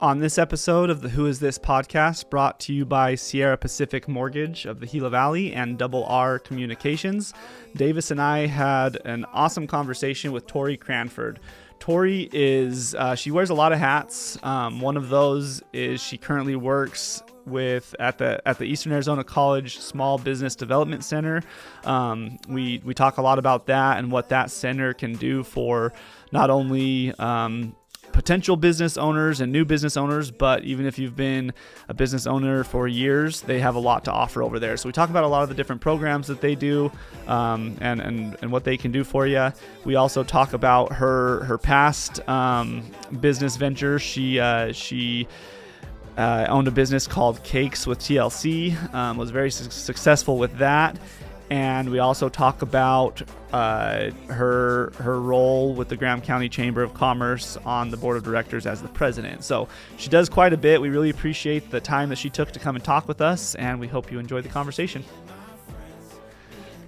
On this episode of the Who Is This podcast, brought to you by Sierra Pacific Mortgage of the Gila Valley and Double R Communications, Davis and I had an awesome conversation with Torey Cranford. Torey is, she wears a lot of hats. One of those is she currently works at the Eastern Arizona College Small Business Development Center. We talk a lot about that and what that center can do for not only potential business owners and new business owners, but even if you've been a business owner for years, they have a lot to offer over there. So we talk about a lot of the different programs that they do, and what they can do for you. We also talk about her past business ventures. She owned a business called Cakes with TLC, was very successful with that. And we also talk about her role with the Graham County Chamber of Commerce on the board of directors as the president. So she does quite a bit. We really appreciate the time that she took to come and talk with us, and we hope you enjoy the conversation.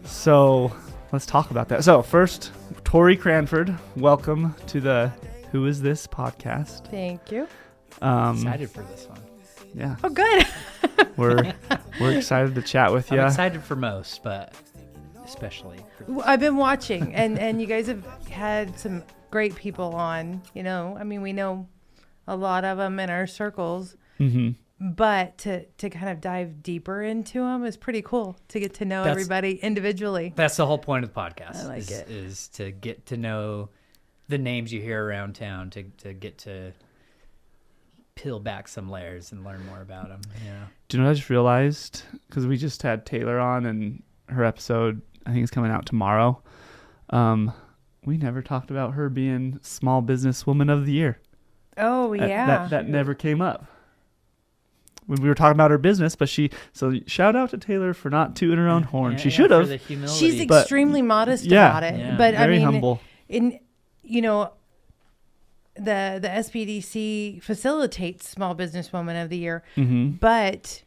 So let's talk about that. So first, Torey Cranford, welcome to the Who Is This podcast. Thank you. Excited for this one. Yeah. Oh, good. We're excited to chat with you. I'm excited for most, but especially for this. I've been watching, and you guys have had some great people on. You know, I mean, we know a lot of them in our circles, but to kind of dive deeper into them is pretty cool. To get to know everybody individually. That's the whole point of the podcast. I like it. Is to get to know the names you hear around town. To get to peel back some layers and learn more about them. Yeah. Do you know what I just realized? Because we just had Taylor on, and her episode, I think, is coming out tomorrow. We never talked about her being Small Business Woman of the Year. Oh, yeah. That never came up when we were talking about her business. But so shout out to Taylor for not tooting her own horn. She should have. She's extremely modest about it. Yeah. But very I mean, humble. The SBDC facilitates Small Business Woman of the Year, Mm-hmm. but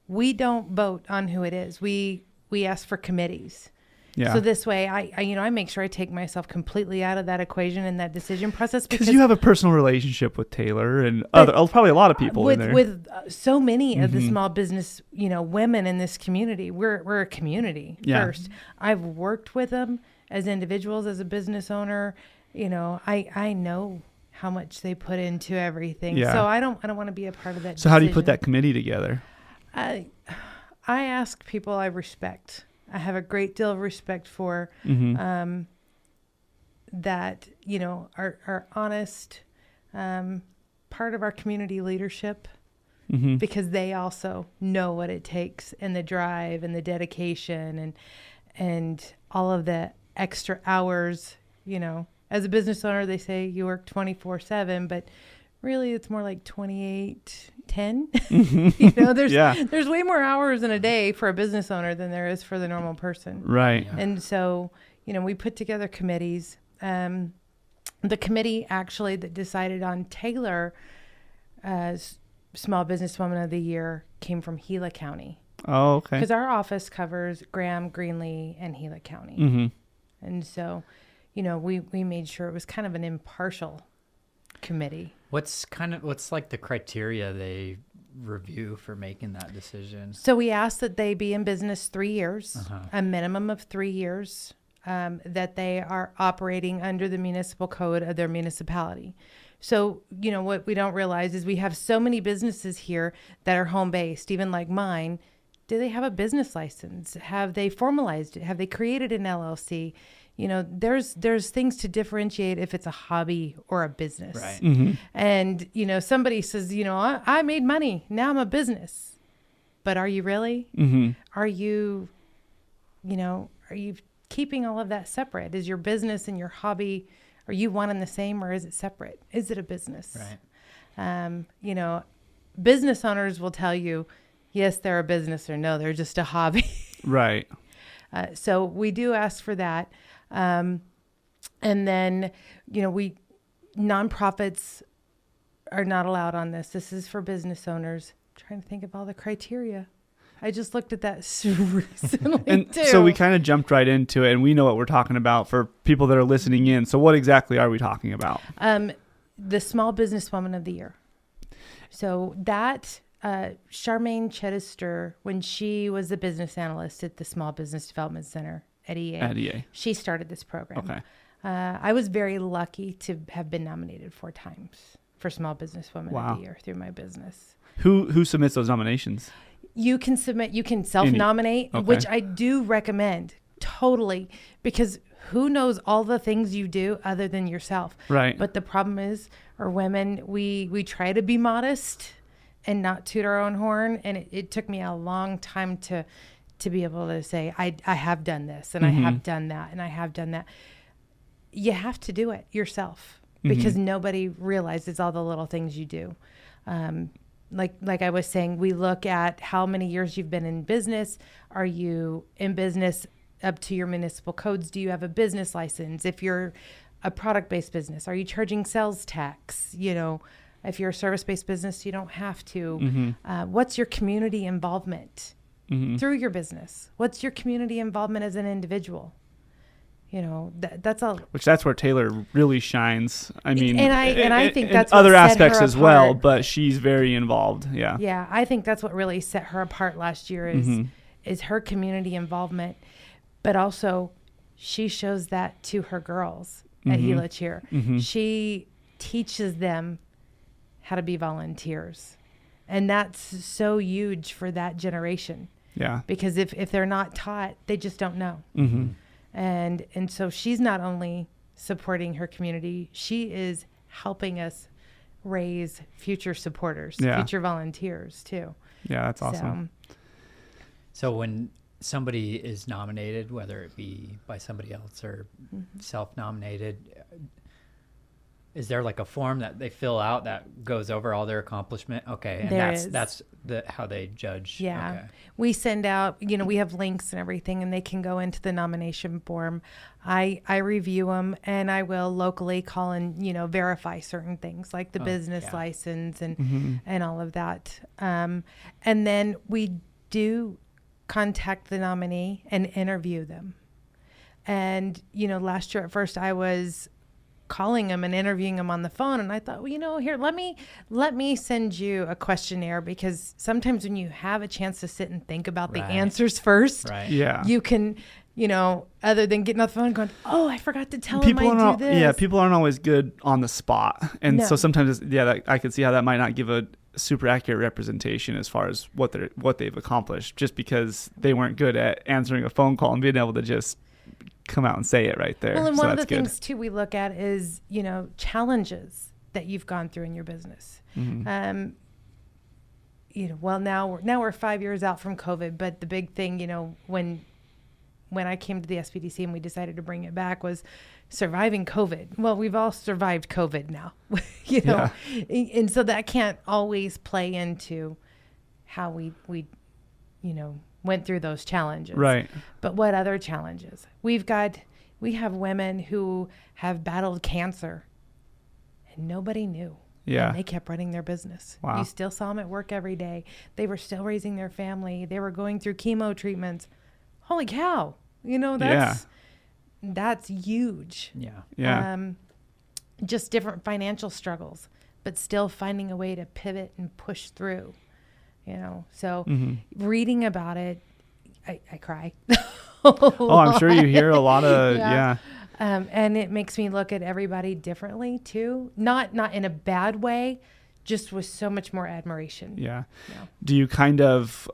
we don't vote on who it is. We ask for committees. Yeah. So this way, I make sure I take myself completely out of that equation and that decision process, because you have a personal relationship with Taylor and probably a lot of people in there. With so many of the small business, women in this community. We're a community first. I've worked with them as individuals, as a business owner. I know how much they put into everything. Yeah. So I don't want to be a part of that. So how do you put that committee together? I ask people I respect. I have a great deal of respect for that, are honest, part of our community leadership, because they also know what it takes, and the drive and the dedication and all of the extra hours, As a business owner, they say you work 24/7, but really it's more like 28/10. There's way more hours in a day for a business owner than there is for the normal person. Right. Yeah. And so, we put together committees. The committee actually that decided on Taylor as Small Business Woman of the Year came from Gila County. Oh, okay. Because our office covers Graham, Greenlee, and Gila County. Mm-hmm. And so, we made sure it was kind of an impartial committee. What's like the criteria they review for making that decision? So we asked that they be in business 3 years, a minimum of 3 years, that they are operating under the municipal code of their municipality. So, what we don't realize is we have so many businesses here that are home-based, even like mine. Do they have a business license? Have they formalized it? Have they created an LLC? There's things to differentiate if it's a hobby or a business. Right. Mm-hmm. And, somebody says, I made money. Now I'm a business. But are you really? Mm-hmm. Are you keeping all of that separate? Is your business and your hobby, are you one and the same, or is it separate? Is it a business? Right. Business owners will tell you, yes, they're a business, or no, they're just a hobby. Right. So we do ask for that. And then, nonprofits are not allowed on this. This is for business owners. I'm trying to think of all the criteria. I just looked at that recently, And too. so we kind of jumped right into it, and we know what we're talking about for people that are listening in. So what exactly are we talking about? The Small Business Woman of the Year. So that Charmaine Chittister, when she was a business analyst at the Small Business Development Center at EA, she started this program. Okay. I was very lucky to have been nominated 4 times for Small Business Woman of the Year through my business. Who submits those nominations? You can submit, you can self-nominate, which I do recommend totally, because who knows all the things you do other than yourself. Right. But the problem is, or women, we try to be modest and not toot our own horn. And it took me a long time to be able to say, I have done this and I have done that and I have done that. You have to do it yourself because nobody realizes all the little things you do. Like I was saying, we look at how many years you've been in business. Are you in business up to your municipal codes? Do you have a business license? If you're a product-based business, are you charging sales tax? You know, if you're a service-based business, you don't have to. What's your community involvement through your business? What's your community involvement as an individual? You know, that's all. Which that's where Taylor really shines. I mean, and I think that's other what aspects set her as well, apart. but she's very involved. Yeah. Yeah, I think that's what really set her apart last year is her community involvement, but also she shows that to her girls at Gila Cheer. She teaches them how to be volunteers, and that's so huge for that generation. Yeah. Because if they're not taught, they just don't know. And so she's not only supporting her community, she is helping us raise future supporters, future volunteers too. Yeah, that's awesome. So when somebody is nominated, whether it be by somebody else or self-nominated, is there like a form that they fill out that goes over all their accomplishment? Okay. And that's how they judge. Yeah. Okay. We send out, we have links and everything, and they can go into the nomination form. I review them, and I will locally call and, verify certain things like the business license and all of that. And then we do contact the nominee and interview them. And, last year at first I was calling them and interviewing them on the phone, and I thought, well, here, let me send you a questionnaire, because sometimes when you have a chance to sit and think about the answers first, you can, other than getting off the phone and going, oh, I forgot to tell him I do this. Yeah, people aren't always good on the spot, and so sometimes I could see how that might not give a super accurate representation as far as what they've accomplished, just because they weren't good at answering a phone call and being able to just come out and say it right there. Well, and one of the things too we look at is, challenges that you've gone through in your business. Well, now we're 5 years out from COVID, but the big thing, when I came to the SBDC and we decided to bring it back, was surviving COVID. Well, we've all survived COVID now, and so that can't always play into how we went through those challenges. Right. But what other challenges? We have women who have battled cancer and nobody knew. Yeah. And they kept running their business. Wow. You still saw them at work every day. They were still raising their family. They were going through chemo treatments. Holy cow. That's huge. Yeah. Yeah. Just different financial struggles, but still finding a way to pivot and push through. So reading about it, I cry. I'm sure you hear a lot of, and it makes me look at everybody differently too. Not in a bad way, just with so much more admiration. Yeah. Do you kind of,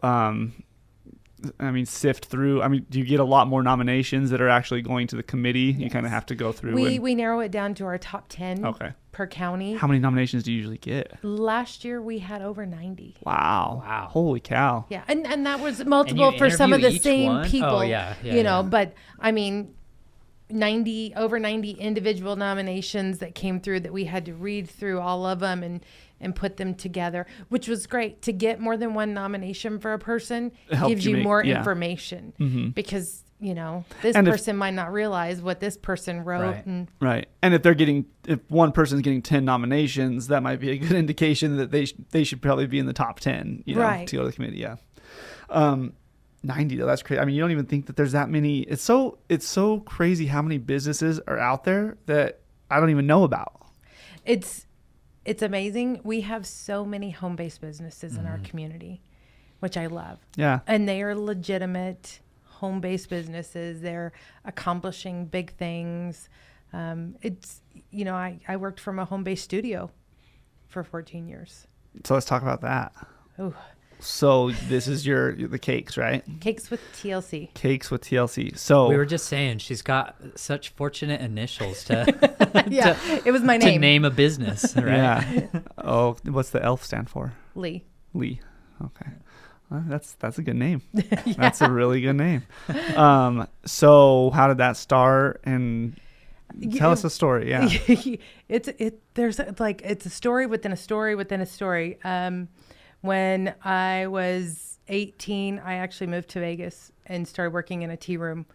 sift through? Do you get a lot more nominations that are actually going to the committee? Yes. You kind of have to go through. We narrow it down to our top 10 per county. How many nominations do you usually get? Last year we had over 90. Wow. Holy cow. Yeah. And that was multiple for some of the same people. Oh, yeah. But over 90 individual nominations that came through that we had to read through all of them and put them together, which was great. To get more than one nomination for a person gives you more information, because this person might not realize what this person wrote. Right. And if one person's getting 10 nominations, that might be a good indication that they should probably be in the top 10, to go to the committee. Yeah. 90 though, that's crazy. You don't even think that there's that many. It's so crazy how many businesses are out there that I don't even know about. it's amazing. We have so many home-based businesses in our community, which I love. Yeah. And they are legitimate home-based businesses. They're accomplishing big things. It's, I worked from a home-based studio for 14 years. So let's talk about that. Ooh. So this is the cakes, right? Cakes with TLC. Cakes with TLC. So We were just saying she's got such fortunate initials to Yeah, it was my to name. name a business, right? yeah. Oh, what's the ELF stand for? Lee. Lee. Okay. Well, that's a good name. That's a really good name. So how did that start? And tell us a story. Yeah. It's a story within a story within a story. When I was 18, I actually moved to Vegas and started working in a tea room.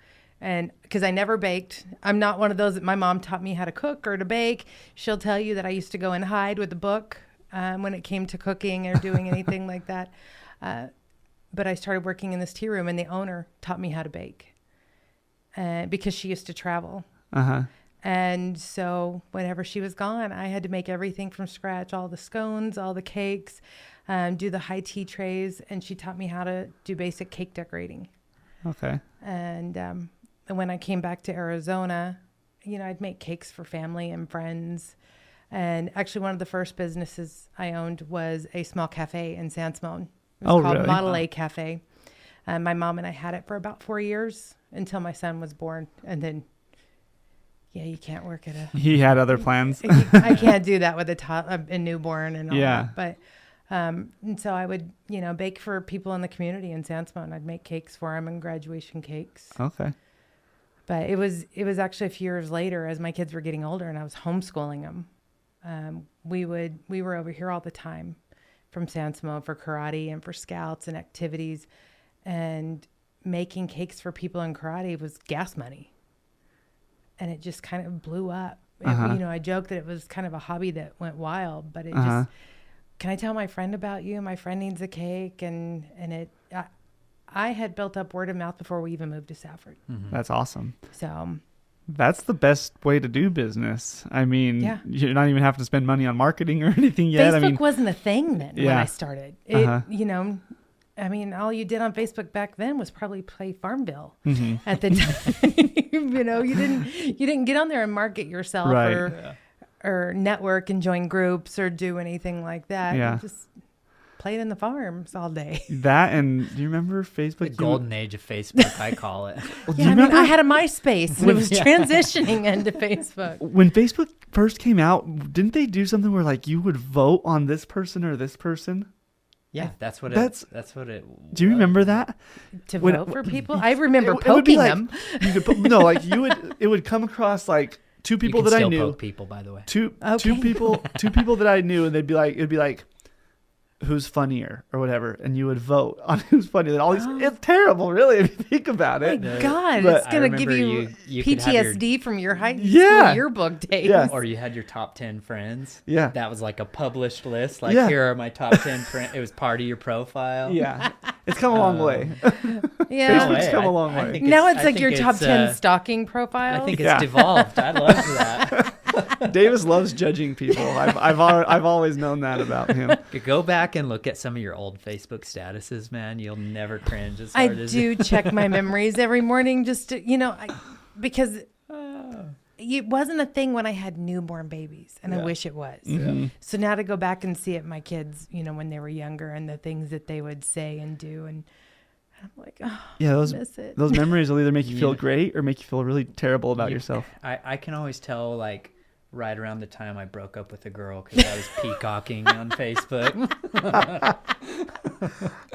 And because I never baked, I'm not one of those that my mom taught me how to cook or to bake. She'll tell you that I used to go and hide with a book when it came to cooking or doing anything like that. But I started working in this tea room, and the owner taught me how to bake because she used to travel. Uh-huh. And so whenever she was gone, I had to make everything from scratch, all the scones, all the cakes, do the high tea trays. And she taught me how to do basic cake decorating. Okay. And when I came back to Arizona, I'd make cakes for family and friends. And actually one of the first businesses I owned was a small cafe in San Simone. It was called really? Model A Cafe. My mom and I had it for about 4 years until my son was born. And then, you can't work at a... He had other plans. I can't do that with a newborn and all Yeah. that. But, and so I would, bake for people in the community in San Simone. I'd make cakes for them and graduation cakes. Okay. But it was actually a few years later, as my kids were getting older and I was homeschooling them. We were over here all the time from San Simone for karate and for scouts and activities, and making cakes for people in karate was gas money. And it just kind of blew up. I joke that it was kind of a hobby that went wild, but it just, can I tell my friend about you? My friend needs a cake. And I had built up word of mouth before we even moved to Safford. Mm-hmm. That's awesome. So That's the best way to do business. I mean, Yeah. you're not even having to spend money on marketing or anything yet. Facebook wasn't a thing then when Yeah. I started. It, all you did on Facebook back then was probably play Farmville at the time. You didn't get on there and market yourself Right. or network and join groups or do anything like that. Yeah. You just played in the farms all day. That, and do you remember Facebook? The golden age of Facebook, I call it. Do you remember I had a MySpace and it was transitioning into Facebook. when Facebook first came out? Didn't they do something where like you would vote on this person or this person? Yeah, that's what That's- it. Do you remember that? To When- vote for people? I remember It would be poking like, them. You could like it would come across like two people you can that I still knew. poke people, by the way. Two Okay. people that I knew, and it'd be like who's funnier or whatever, and you would vote on who's funnier. And all these, it's terrible, really, if you think about it. My God, But it's I going to give remember you, you could have your- PTSD from your high Yeah. school yearbook days. Yeah. Or you had your top 10 friends. Yeah. That was like a published list. Like, Yeah. here are my top 10 friends. It was part of your profile. Yeah, it's come a long way. Yeah. Facebook's come a long way. think Now it's I like think your top it's, 10 stalking profiles. I think it's Yeah. devolved. I love that. Davis loves judging people. I've always known that about him. Go back and look at some of your old Facebook statuses, man. You'll never cringe as I hard as do check my memories every morning just to, because it wasn't a thing when I had newborn babies, and I wish it was. So now to go back and see it, my kids, when they were younger and the things that they would say and do, and I'm like, oh, Yeah, I miss it. those memories will either make you feel Yeah. great or make you feel really terrible about yourself. I can always tell, like, right around the time I broke up with a girl because I was peacocking on Facebook.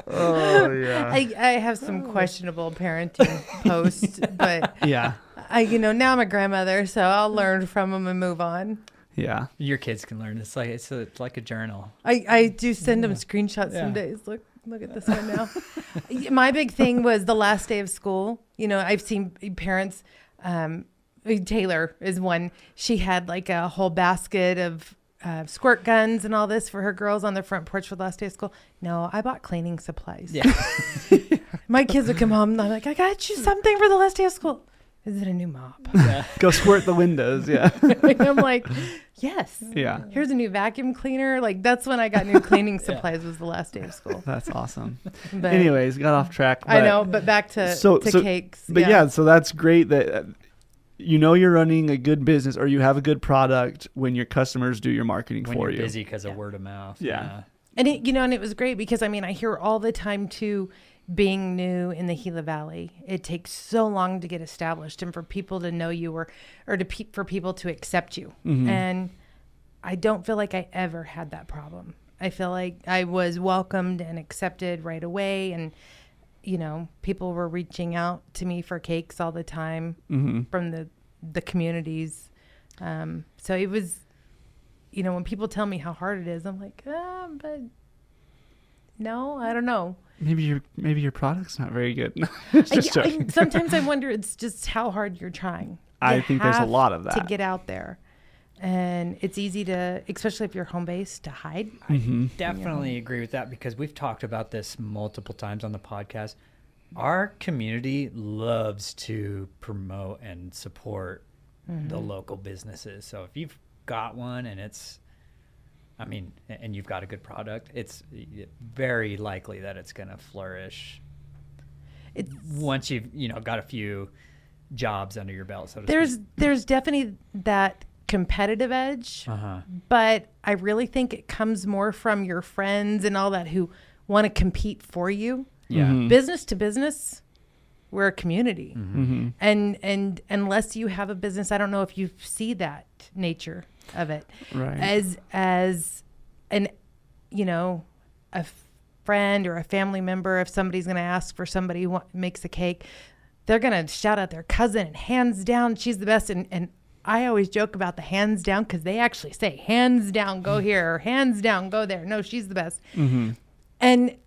Oh yeah. I have some questionable parenting posts, but Yeah. now I'm a grandmother, so I'll learn from them and move on. Yeah. Your kids can learn. It's like a journal. I do send them screenshots some days. Look at this one now. My big thing was the last day of school. I've seen parents, Taylor is one. She had like a whole basket of squirt guns and all this for her girls on their front porch for the last day of school. No, I bought cleaning supplies. Yeah. My kids would come home and I'm like, I got you something for the last day of school. is it a new mop? Go squirt the windows. Yeah. I'm like, yes. Yeah. Here's a new vacuum cleaner. Like, that's when I got new cleaning supplies was the last day of school. That's awesome. But Anyways, got off track. I know, but back to cakes. But yeah, so that's great that you're running a good business or you have a good product when your customers do your marketing when for you're you. busy because of word of mouth. Yeah. And it was great because I hear all the time too, being new in the Gila Valley, it takes so long to get established and for people to know you or for people to accept you. Mm-hmm. And I don't feel like I ever had that problem. I feel like I was welcomed and accepted right away. And, people were reaching out to me for cakes all the time from the communities. So it was, when people tell me how hard it is, I'm like, but no, I don't know. Maybe your product's not very good. Sometimes I wonder it's just how hard you're trying. I think there's a lot of that. To get out there. And it's easy to, especially if you're home-based, to hide. I definitely agree with that because we've talked about this multiple times on the podcast. Our community loves to promote and support the local businesses. So if you've got one and and you've got a good product, it's very likely that it's going to flourish once you've got a few jobs under your belt. So to speak. There's definitely that competitive edge, but I really think it comes more from your friends and all that who want to compete for you. Yeah, business to business, we're a community, Mm-hmm. and unless you have a business, I don't know if you see that nature of it, right? As an a friend or a family member, if somebody's going to ask for somebody who makes a cake, they're going to shout out their cousin and hands down she's the best. And I always joke about the hands down because they actually say hands down go here or hands down go there. No, she's the best. And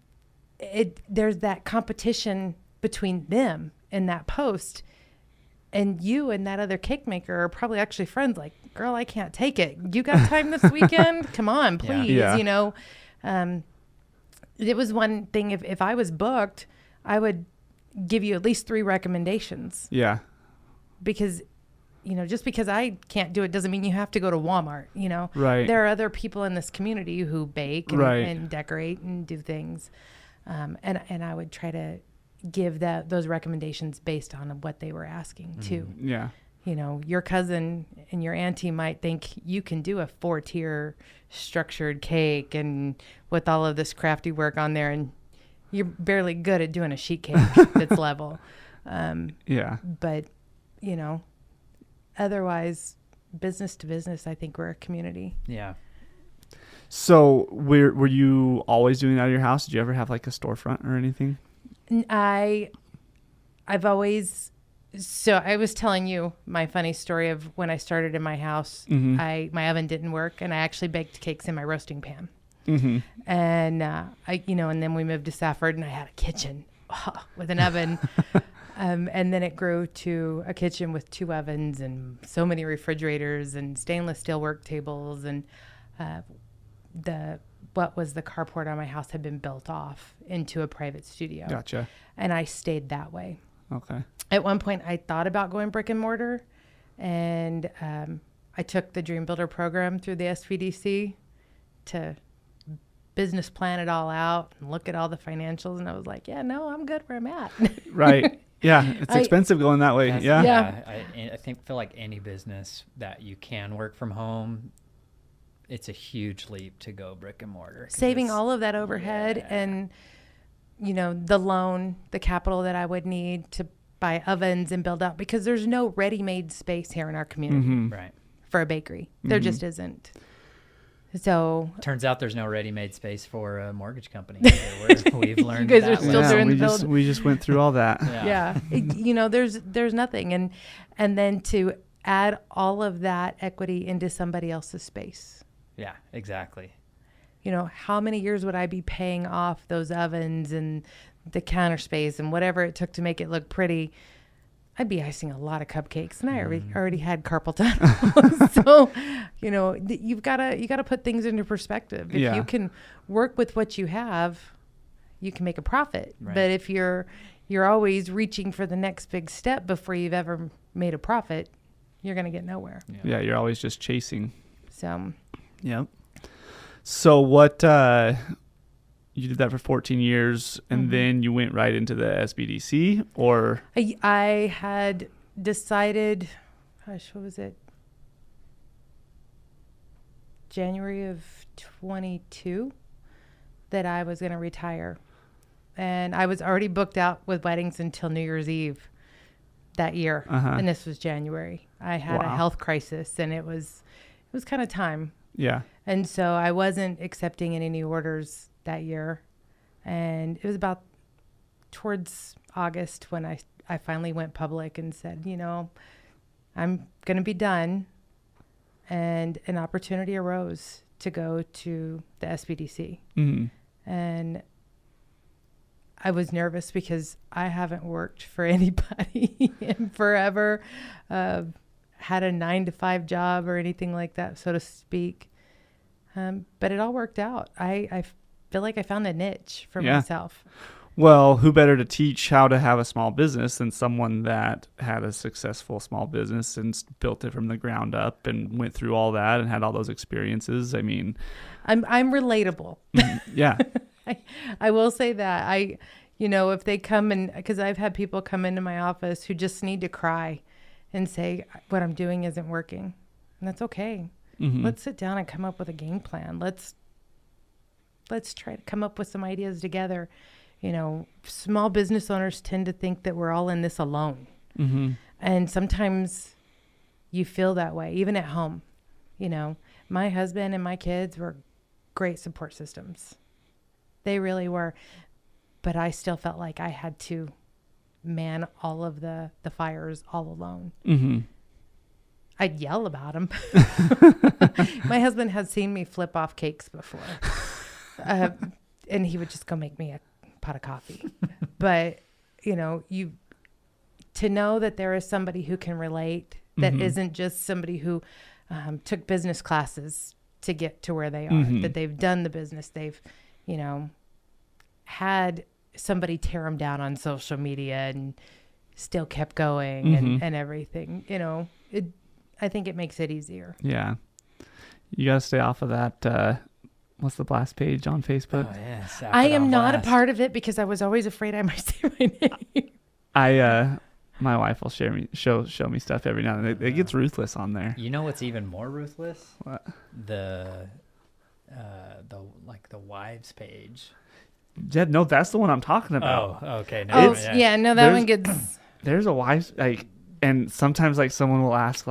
there's that competition between them in that post, and you and that other cake maker are probably actually friends. Like, girl, I can't take it. You got time this weekend? Come on, please. Yeah. It was one thing. If I was booked, I would give you at least 3 recommendations. Yeah. Because, just because I can't do it doesn't mean you have to go to Walmart. Right. There are other people in this community who bake and decorate and do things. And I would try to give those recommendations based on what they were asking too. Yeah. Your cousin and your auntie might think you can do a 4-tier structured cake and with all of this crafty work on there, and you're barely good at doing a sheet cake that's level. But, otherwise, business to business, I think we're a community. Yeah. So were you always doing that at your house? Did you ever have like a storefront or anything? I've always, so I was telling you my funny story of when I started in my house, my oven didn't work and I actually baked cakes in my roasting pan. And and then we moved to Safford and I had a kitchen with an oven. And then it grew to a kitchen with 2 ovens and so many refrigerators and stainless steel work tables, and what was the carport on my house had been built off into a private studio. Gotcha. And I stayed that way. Okay. At one point, I thought about going brick and mortar, and I took the Dream Builder program through the SVDC to business plan it all out and look at all the financials, and I was like, yeah, no, I'm good where I'm at. Right. Yeah, it's expensive going that way. Yeah. I feel like any business that you can work from home, it's a huge leap to go brick and mortar. Saving all of that overhead and, the loan, the capital that I would need to buy ovens and build out, because there's no ready-made space here in our community right, for a bakery. There just isn't. So turns out there's no ready-made space for a mortgage company. We've learned you guys are still doing the build. We just went through all that. There's nothing. And then to add all of that equity into somebody else's space. Yeah, exactly. How many years would I be paying off those ovens and the counter space and whatever it took to make it look pretty? I'd be icing a lot of cupcakes, and I already had carpal tunnel. So, you've got to put things into perspective. If you can work with what you have, you can make a profit. Right. But if you're you're always reaching for the next big step before you've ever made a profit, you're going to get nowhere. Yeah, you're always just chasing. So, Yep. So what, you did that for 14 years and then you went right into the SBDC, or? I had decided, gosh, what was it? January of 22 that I was going to retire. And I was already booked out with weddings until New Year's Eve that year. And this was January. I had a health crisis, and it was kind of time. Yeah. And so I wasn't accepting any new orders that year. And it was about towards August when I finally went public and said, you know, I'm going to be done. And an opportunity arose to go to the SBDC. And I was nervous because I haven't worked for anybody in forever, had a 9-to-5 job or anything like that, so to speak. But it all worked out. I feel like I found a niche for myself. Well, who better to teach how to have a small business than someone that had a successful small business and built it from the ground up and went through all that and had all those experiences? I mean, I'm relatable. Yeah. I will say that if they come in, because I've had people come into my office who just need to cry and say, what I'm doing isn't working. And that's okay. Let's sit down and come up with a game plan. Let's try to come up with some ideas together. You know, small business owners tend to think that we're all in this alone. And sometimes you feel that way, even at home. You know, my husband and my kids were great support systems. They really were. But I still felt like I had to man all of the fires all alone. I'd yell about them. My husband has seen me flip off cakes before. And he would just go make me a pot of coffee. But, you know, to know that there is somebody who can relate, that isn't just somebody who took business classes to get to where they are, that they've done the business, they've, you know, had somebody tear them down on social media and still kept going and everything, you know, I think it makes it easier. Yeah. You got to stay off of that. What's the blast page on Facebook? Oh, yes. I am not a part of it because I was always afraid I might say my name. My wife will show me stuff every now and then. It gets ruthless on there. You know what's even more ruthless? What? The wives page. Yeah, no, that's the one I'm talking about. Oh, okay. No, that one gets. There's a wives and sometimes someone will ask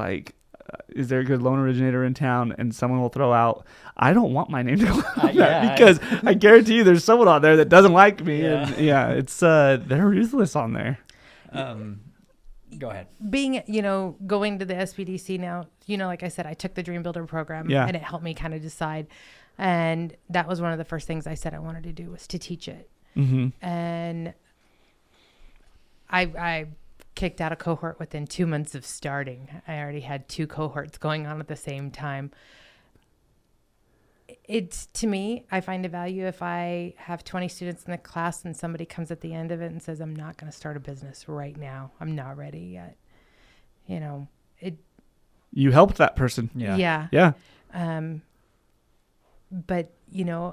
is there a good loan originator in town? And someone will throw out, I don't want my name to go out because I guarantee you there's someone out there that doesn't like me. Yeah. And it's they're ruthless on there. Go ahead. Being, going to the SBDC now, like I said, I took the Dream Builder program and it helped me kind of decide. And that was one of the first things I said I wanted to do was to teach it. And I kicked out a cohort within 2 months of starting. I already had 2 cohorts going on at the same time. To me, I find a value if I have 20 students in the class and somebody comes at the end of it and says, I'm not going to start a business right now. I'm not ready yet. You helped that person. Yeah. But,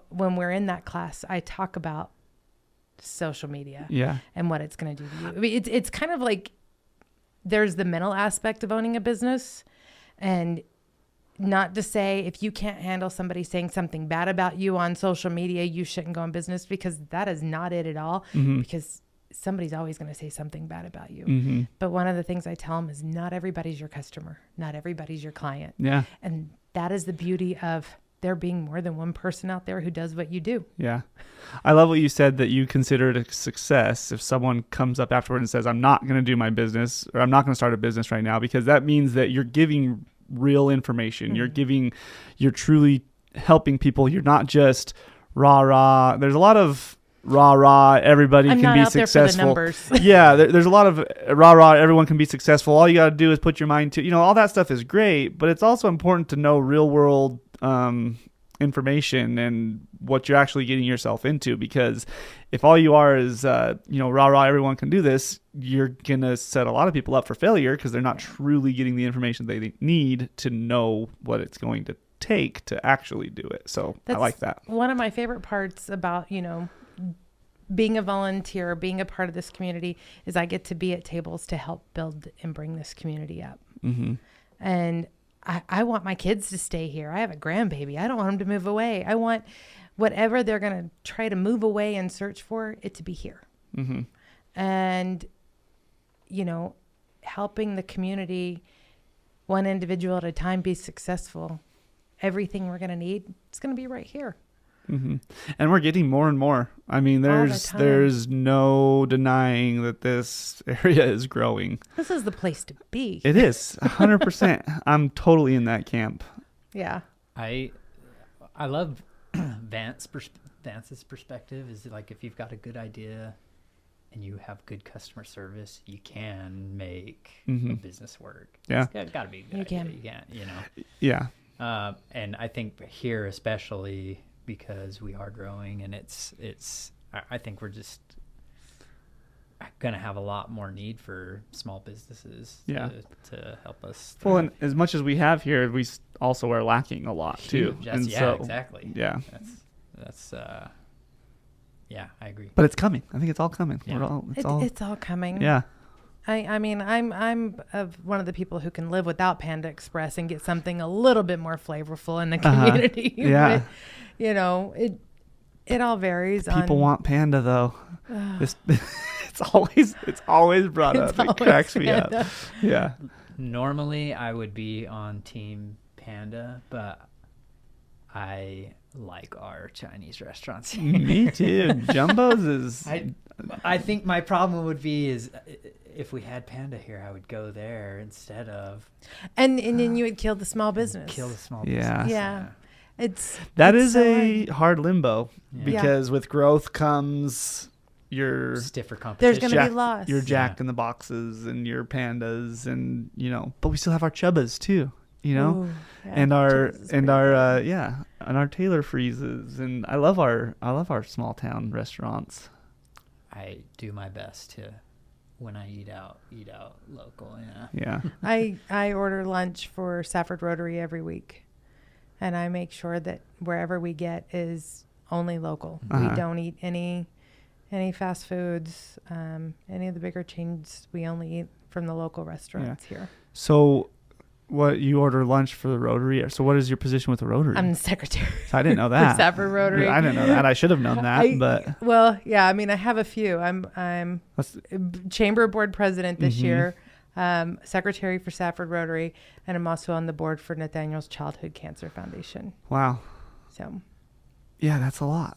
when we're in that class, I talk about social media and what it's going to do to you. I mean, it's kind of like there's the mental aspect of owning a business, and not to say if you can't handle somebody saying something bad about you on social media, you shouldn't go in business, because that is not it at all. Because somebody's always going to say something bad about you. But one of the things I tell them is not everybody's your customer. Not everybody's your client. Yeah. And that is the beauty of there being more than one person out there who does what you do. Yeah. I love what you said, that you consider it a success if someone comes up afterward and says, I'm not going to do my business, or I'm not going to start a business right now, because that means that you're giving real information. You're truly helping people. You're not just rah. There's a lot of rah. Everybody can be successful. Yeah. There's a lot of rah. Everyone can be successful. All you got to do is put your mind to, all that stuff is great, but it's also important to know real world, information and what you're actually getting yourself into. Because if all you are is, rah, everyone can do this, you're going to set a lot of people up for failure because they're not truly getting the information they need to know what it's going to take to actually do it. So I like that. One of my favorite parts about, being a volunteer, being a part of this community is I get to be at tables to help build and bring this community up. Mm-hmm. And I want my kids to stay here. I have a grandbaby. I don't want them to move away. I want whatever they're going to try to move away and search for it to be here. Mm-hmm. And, helping the community, one individual at a time, be successful. Everything we're going to need, it's going to be right here. Mm-hmm. And we're getting more and more. I mean, there's no denying that this area is growing. This is the place to be. It is 100%. I'm totally in that camp. Yeah. I love Vance's perspective is like, if you've got a good idea and you have good customer service, you can make a business work. Yeah. It's got to be good. You can. You can't, Yeah. And I think here, especially because we are growing, and I think we're just going to have a lot more need for small businesses to help us. Well, and as much as we have here, we also are lacking a lot too. And exactly. Yeah. That's I agree. But it's coming. I think it's all coming. Yeah. It's all coming. Yeah. I mean, I'm of one of the people who can live without Panda Express and get something a little bit more flavorful in the community. Yeah. But, it all varies. People want Panda though. It's always brought up. It cracks me up. Yeah. Normally I would be on Team Panda, but I like our Chinese restaurants here. Me too. Jumbo's is. I think my problem would be is if we had Panda here, I would go there instead of. And then you would kill the small business. Kill the small business. Yeah. It's a hard limbo because with growth comes your stiffer competition. There's going to be loss. Your Jack in the Boxes and your Pandas and but we still have our Chubbas too, Ooh, and our Taylor Freezes, and I love our small town restaurants. I do my best to, when I eat out local. Yeah. I order lunch for Safford Rotary every week, and I make sure that wherever we get is only local. We don't eat any fast foods, any of the bigger chains. We only eat from the local restaurants here. So what, you order lunch for the Rotary? So what is your position with the Rotary? I'm the secretary. So I didn't know that. For Safford Rotary. I didn't know that. I should have known that. But well, yeah. I mean, I have a few. I'm chamber board president this year, secretary for Safford Rotary, and I'm also on the board for Nathaniel's Childhood Cancer Foundation. Wow. So. Yeah, that's a lot.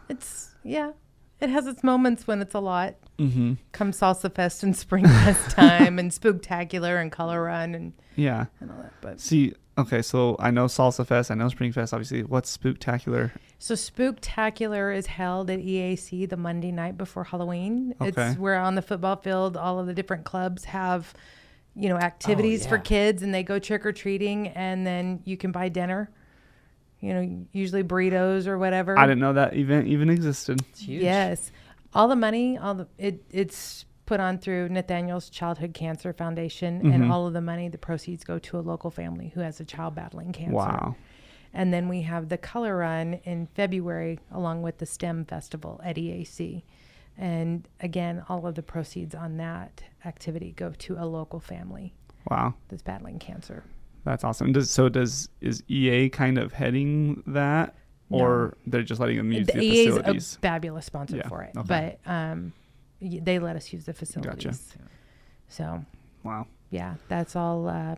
It has its moments when it's a lot. Mm-hmm. Come Salsa Fest and Spring Fest time and Spooktacular and Color Run and all that. But see, okay, so I know Salsa Fest, I know Spring Fest, obviously. What's Spooktacular? So Spooktacular is held at EAC the Monday night before Halloween. Okay. It's where on the football field, all of the different clubs have, activities for kids, and they go trick or treating, and then you can buy dinner. Usually burritos or whatever. I didn't know that event even existed. It's huge. Yes. All the money, it's put on through Nathaniel's Childhood Cancer Foundation, and all of the money, the proceeds go to a local family who has a child battling cancer. Wow. And then we have the Color Run in February along with the STEM Festival at EAC. And again, all of the proceeds on that activity go to a local family. Wow. That's battling cancer. That's awesome. Is EA kind of heading that, or they're just letting them use the EA facilities? is a fabulous sponsor for it, okay. But they let us use the facilities. Gotcha. So, wow. Yeah, that's all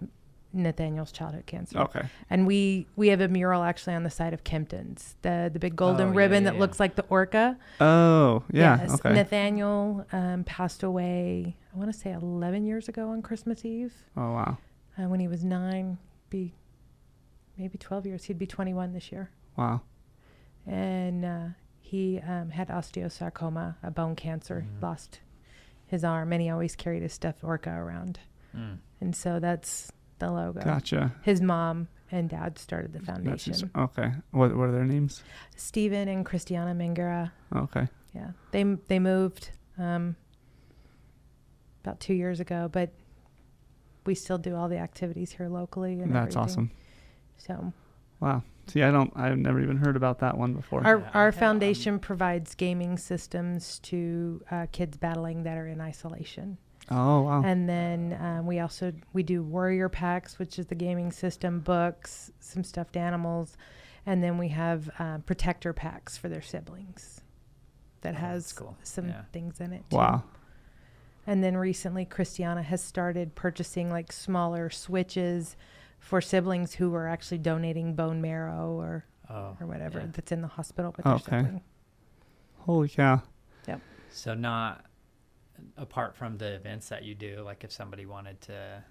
Nathaniel's Childhood Cancer. Okay. And we have a mural actually on the side of Kempton's, the big golden ribbon that looks like the orca. Oh, yeah. Yes. Okay. Nathaniel passed away, I want to say 11 years ago on Christmas Eve. Oh, wow. When he was 9, maybe 12 years. He'd be 21 this year. Wow. And he had osteosarcoma, a bone cancer, lost his arm, and he always carried his stuffed orca around. And so that's the logo. Gotcha. His mom and dad started the foundation. Okay. What are their names? Steven and Christiana Mangera. Okay. Yeah. They moved about 2 years ago, but we still do all the activities here locally and That's everything. awesome. So Wow. See, I've never even heard about that one before. our foundation provides gaming systems to kids battling that are in isolation. Oh, wow. And then we do warrior packs, which is the gaming system, books, some stuffed animals, and then we have protector packs for their siblings that has cool. some things in it too. Wow. And then recently Christiana has started purchasing like smaller switches for siblings who are actually donating bone marrow or whatever that's in the hospital with their sibling. Holy cow. Yep. So not apart from the events that you do, like if somebody wanted to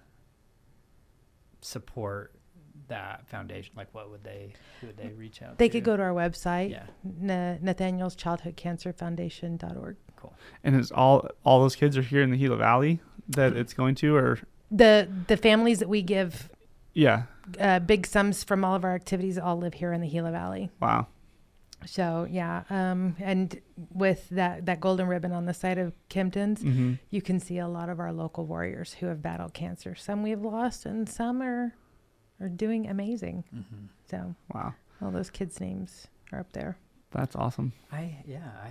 support that foundation, like who would they reach out to? They could go to our website, Yeah. Nathaniel's Childhood Cancer Foundation.org. Cool. And is all those kids are here in the Gila Valley that it's going to, or The families that we give yeah. big sums from all of our activities all live here in the Gila Valley. Wow. So yeah, and with that golden ribbon on the side of Kempton's, you can see a lot of our local warriors who have battled cancer. Some we've lost, and some are doing amazing. So Wow. all those kids' names are up there. That's awesome. I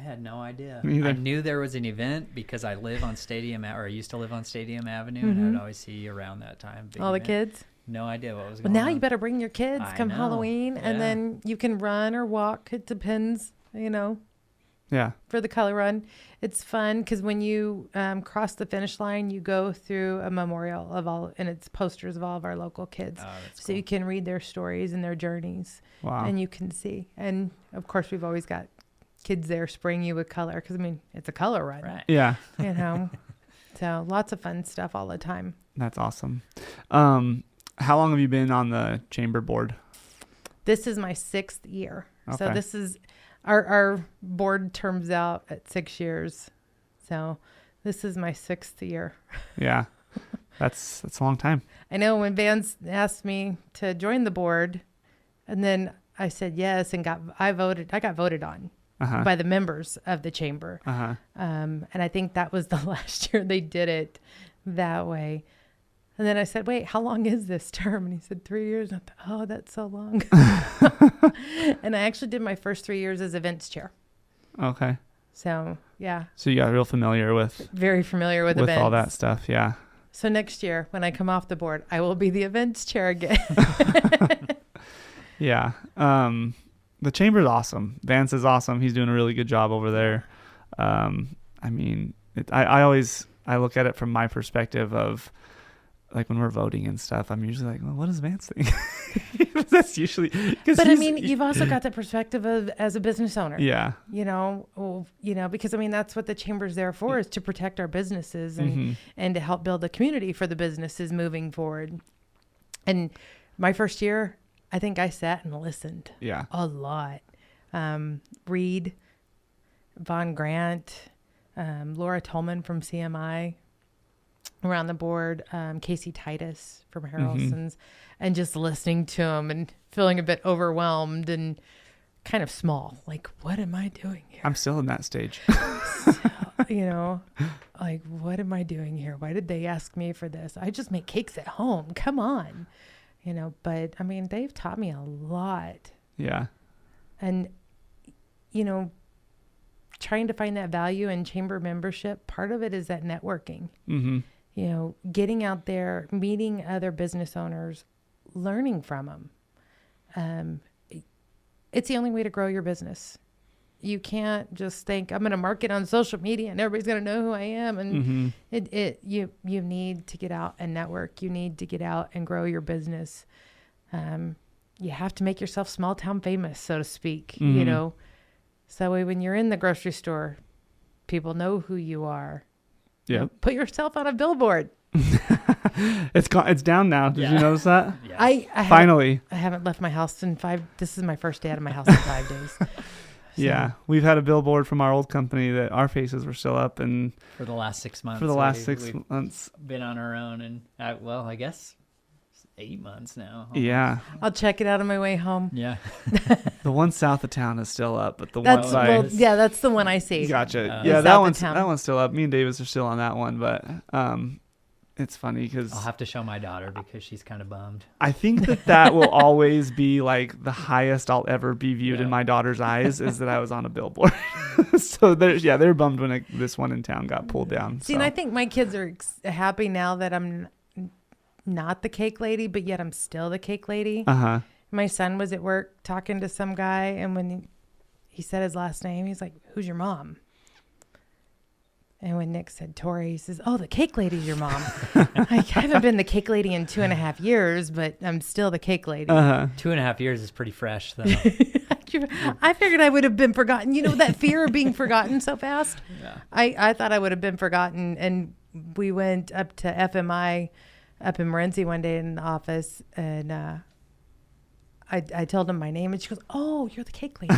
had no idea. Me either. I knew there was an event because I live on I used to live on Stadium Avenue, and I would always see around that time. All the kids. No idea what was Well, going on. now you better bring your kids I come know. Halloween, and Yeah. then you can run or walk. It depends, Yeah. for the color run. It's fun because when you cross the finish line, you go through a memorial and it's posters of all of our local kids. Oh, that's So cool. you can read their stories and their journeys, Wow. and you can see. And of course, we've always got kids there spraying you with color because it's a color run, Right. Yeah. So lots of fun stuff all the time. That's awesome. How long have you been on the chamber board? This is my 6th year. So Okay. this is our board terms out at 6 years. So this is my 6th year. Yeah. That's a long time. I know when Vance asked me to join the board, and then I said yes and I got voted on by the members of the chamber. And I think that was the last year they did it that way. And then I said, wait, how long is this term? And he said 3 years. And I thought, oh, that's so long. And I actually did my first 3 years as events chair. Okay. So yeah, So you got real familiar with very familiar with events. all that stuff. Yeah. So next year when I come off the board, I will be the events chair again. Yeah. The chamber's awesome. Vance is awesome. He's doing a really good job over there. I mean, I look at it from my perspective of like when we're voting and stuff, I'm usually like, well, what does Vance think? That's usually, but I mean, you've also got the perspective of as a business owner. Yeah. Because that's what the chamber's there for, is to protect our businesses and to help build the community for the businesses moving forward. And my first year, I think I sat and listened a lot. Reed, Von Grant, Laura Tolman from CMI around the board, Casey Titus from Harrelson's, and just listening to them and feeling a bit overwhelmed and kind of small. Like, what am I doing here? I'm still in that stage. Like, what am I doing here? Why did they ask me for this? I just make cakes at home. Come on. But I mean, they've taught me a lot. Yeah. And, trying to find that value in chamber membership, part of it is that networking. Getting out there, meeting other business owners, learning from them. It's the only way to grow your business. You can't just think I'm going to market on social media and everybody's going to know who I am. And you need to get out and network. You need to get out and grow your business. You have to make yourself small town famous, so to speak, So that way when you're in the grocery store, people know who you are. Yeah. Put yourself on a billboard. It's down now. Did you notice that? Yeah. I Finally. I haven't left my house in 5. This is my first day out of my house in 5 days. Yeah. We've had a billboard from our old company that our faces were still up, and For the last 6 months. for the last we've 6 months. been on our own, and I guess 8 months now. Yeah. I'll check it out on my way home. Yeah. The one south of town is still up, but the That's one by that's the one I see. gotcha. Yeah, that south of town. one's still up. Me and Davis are still on that one, but it's funny because I'll have to show my daughter because she's kind of bummed. I think that will always be like the highest I'll ever be viewed in Yeah. my daughter's eyes is that I was on a billboard. So they're bummed when this one in town got pulled down. See, and I think my kids are happy now that I'm not the cake lady, but yet I'm still the cake lady. Uh-huh. My son was at work talking to some guy, and when he said his last name, he's like, "Who's your mom?" And when Nick said Torey, he says, "Oh, the cake lady's your mom." I haven't been the cake lady in 2.5 years, but I'm still the cake lady. Uh-huh. 2.5 years is pretty fresh, though. I figured I would have been forgotten. You know, that fear of being forgotten so fast. Yeah. I thought I would have been forgotten. And we went up to FMI up in Morenci one day in the office, and I told him my name, and she goes, "Oh, you're the cake lady."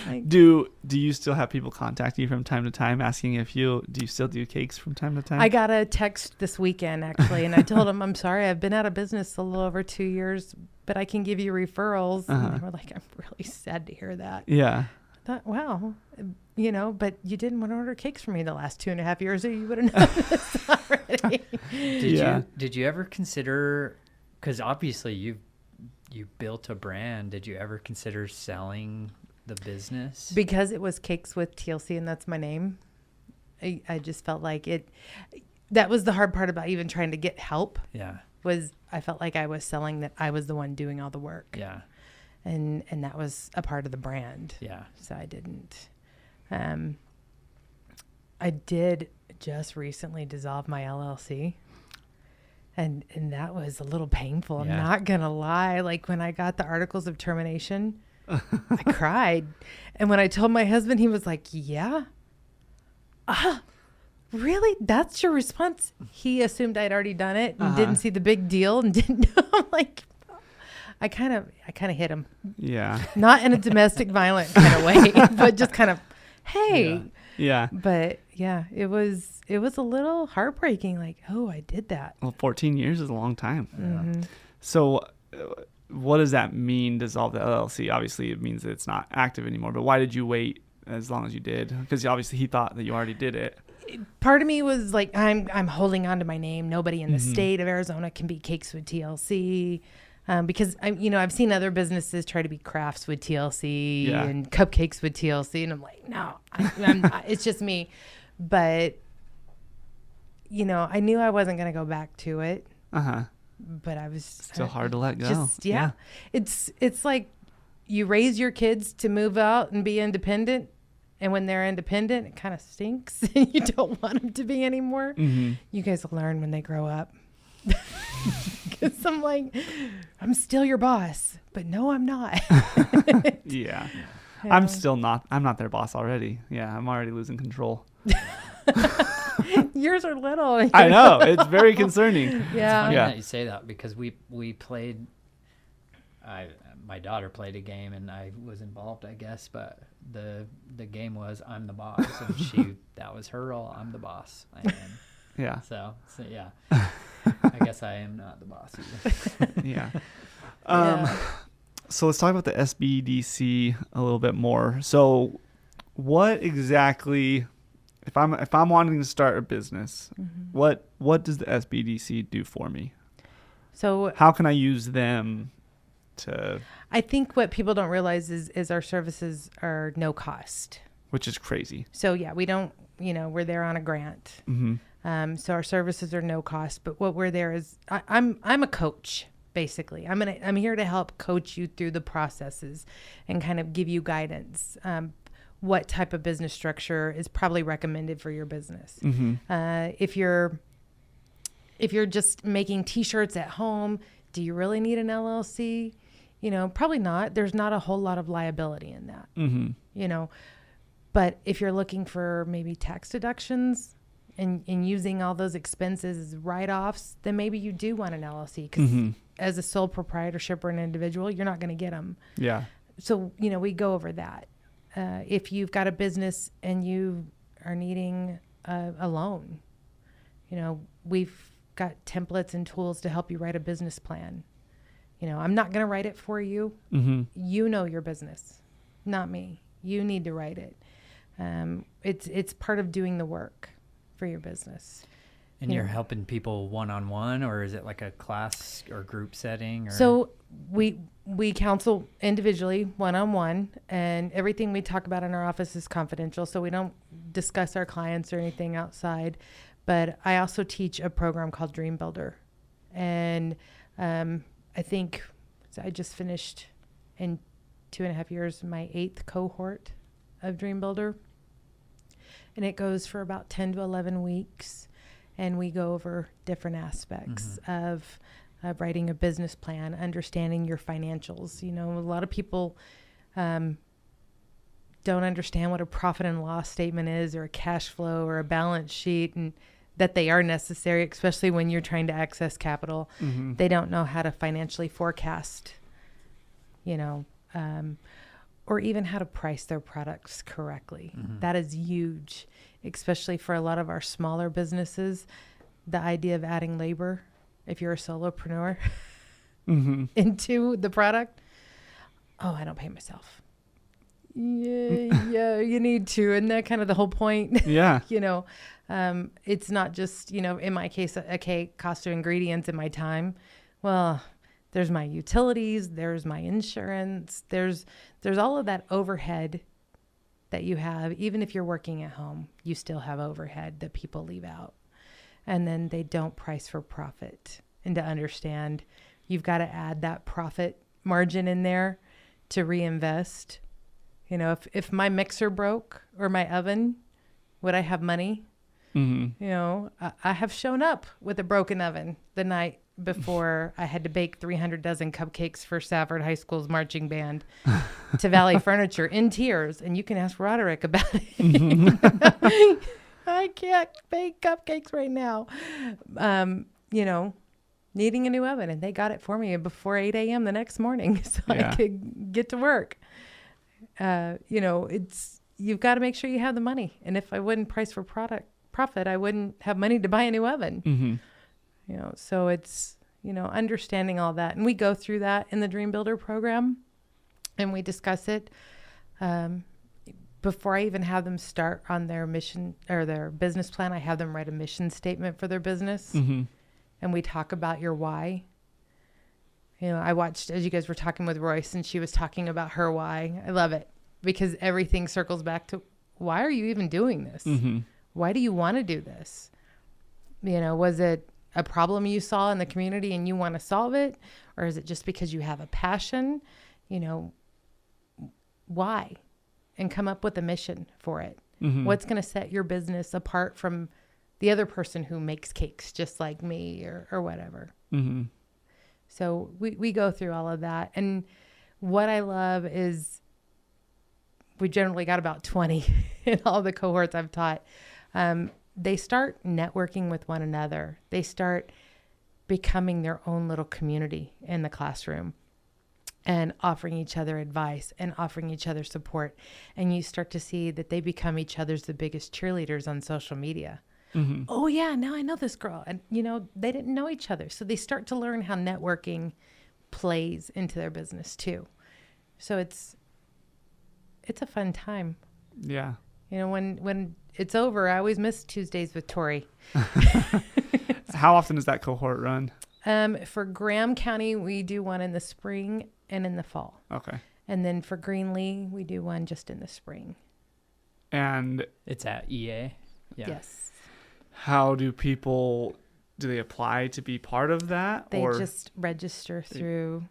Like, Do you still have people contact you from time to time asking do you still do cakes from time to time? I got a text this weekend, actually, and I told him, "I'm sorry, I've been out of business a little over 2 years, but I can give you referrals." Uh-huh. And they were like, "I'm really sad to hear that." Yeah. I thought, wow, you know, but you didn't want to order cakes for me the last 2.5 years, or you would have known this already. Did you ever consider, because obviously you built a brand, did you ever consider selling the business? Because it was Cakes with TLC, and that's my name. I just felt like that was the hard part about even trying to get help. Yeah. Was I felt like I was selling that I was the one doing all the work. Yeah. And that was a part of the brand. Yeah. So I didn't. I did just recently dissolve my LLC. And that was a little painful. I'm not going to lie. Like when I got the articles of termination, I cried. And when I told my husband, he was like, "Yeah. Really? That's your response?" He assumed I'd already done it and didn't see the big deal and didn't know. I'm like, I kind of hit him. Yeah. Not in a domestic violent kind of way, but just kind of, hey. Yeah. But yeah, it was a little heartbreaking. Like, oh, I did that. Well, 14 years is a long time. Mm-hmm. So what does that mean, dissolve the LLC? Obviously, it means that it's not active anymore. But why did you wait as long as you did? Because obviously he thought that you already did it. Part of me was like, I'm holding on to my name. Nobody in the state of Arizona can be Cakes with TLC. Because I've seen other businesses try to be crafts with TLC and cupcakes with TLC, and I'm like, no, it's just me. But I knew I wasn't going to go back to it. But I was still hard to let go. It's like you raise your kids to move out and be independent, and when they're independent, it kind of stinks, and you don't want them to be anymore. You guys will learn when they grow up. Because I'm like, I'm still your boss, but no, I'm not. Yeah. I'm not their boss already. Yeah, I'm already losing control. Yours are little. I know. It's very concerning. Yeah. It's funny that you say that because we played, my daughter played a game and I was involved, I guess, but the game was I'm the boss, and that was her role. I'm the boss. Yeah. So yeah. I guess I am not the boss either. Yeah. So let's talk about the SBDC a little bit more. So what exactly, if I'm wanting to start a business, what does the SBDC do for me? So how can I use them to? I think what people don't realize is our services are no cost, which is crazy. So yeah, we don't, we're there on a grant. So our services are no cost, but what we're there is I'm a coach, basically. I'm here to help coach you through the processes and kind of give you guidance. What type of business structure is probably recommended for your business? If you're just making T-shirts at home, do you really need an LLC? Probably not. There's not a whole lot of liability in that. But if you're looking for maybe tax deductions and using all those expenses as write-offs, then maybe you do want an LLC, because as a sole proprietorship or an individual, you're not going to get them. Yeah. So, we go over that. If you've got a business and you are needing a loan, we've got templates and tools to help you write a business plan. I'm not going to write it for you. Mm-hmm. You know your business, not me. You need to write it. It's part of doing the work for your business. And you're helping people one-on-one, or is it like a class or group setting? Or? So we counsel individually, one-on-one, and everything we talk about in our office is confidential. So we don't discuss our clients or anything outside. But I also teach a program called Dream Builder. And I think I just finished in 2.5 years my 8th cohort of Dream Builder. And it goes for about 10 to 11 weeks. And we go over different aspects of writing a business plan, understanding your financials. A lot of people don't understand what a profit and loss statement is, or a cash flow, or a balance sheet, and that they are necessary, especially when you're trying to access capital. Mm-hmm. They don't know how to financially forecast, or even how to price their products correctly. Mm-hmm. That is huge, especially for a lot of our smaller businesses. The idea of adding labor, if you're a solopreneur, into the product. Oh, I don't pay myself. Yeah, you need to. And that kind of the whole point. Yeah. It's not just, in my case, cost of ingredients and my time. Well, there's my utilities, there's my insurance, there's all of that overhead that you have. Even if you're working at home, you still have overhead that people leave out. And then they don't price for profit. And to understand, you've got to add that profit margin in there to reinvest. If my mixer broke or my oven, would I have money? Mm-hmm. I have shown up with a broken oven the night before I had to bake 300 dozen cupcakes for Safford High School's marching band to Valley Furniture in tears. And you can ask Roderick about it. I can't bake cupcakes right now. Needing a new oven. And they got it for me before 8 a.m. the next morning so I could get to work. You've got to make sure you have the money. And if I wouldn't price for profit, I wouldn't have money to buy a new oven. Mm-hmm. So it's, understanding all that. And we go through that in the Dream Builder program and we discuss it. Before I even have them start on their mission or their business plan, I have them write a mission statement for their business. Mm-hmm. And we talk about your why. I watched, as you guys were talking with Royce, and she was talking about her why. I love it because everything circles back to, why are you even doing this? Mm-hmm. Why do you want to do this? Was it a problem you saw in the community and you want to solve it? Or is it just because you have a passion? Why? And come up with a mission for it. Mm-hmm. What's going to set your business apart from the other person who makes cakes just like me or whatever? Mm-hmm. So we go through all of that. And what I love is we generally got about 20 in all the cohorts I've taught. They start networking with one another. They start becoming their own little community in the classroom and offering each other advice and offering each other support. And you start to see that they become each other's the biggest cheerleaders on social media. Mm-hmm. Oh yeah, now I know this girl. And they didn't know each other. So they start to learn how networking plays into their business too. So it's a fun time. Yeah. When it's over, I always miss Tuesdays with Torey. How often does that cohort run? For Graham County, we do one in the spring and in the fall. Okay. And then for Greenlee, we do one just in the spring. And it's at EA. Yeah. Yes. How do they apply to be part of that? They just register through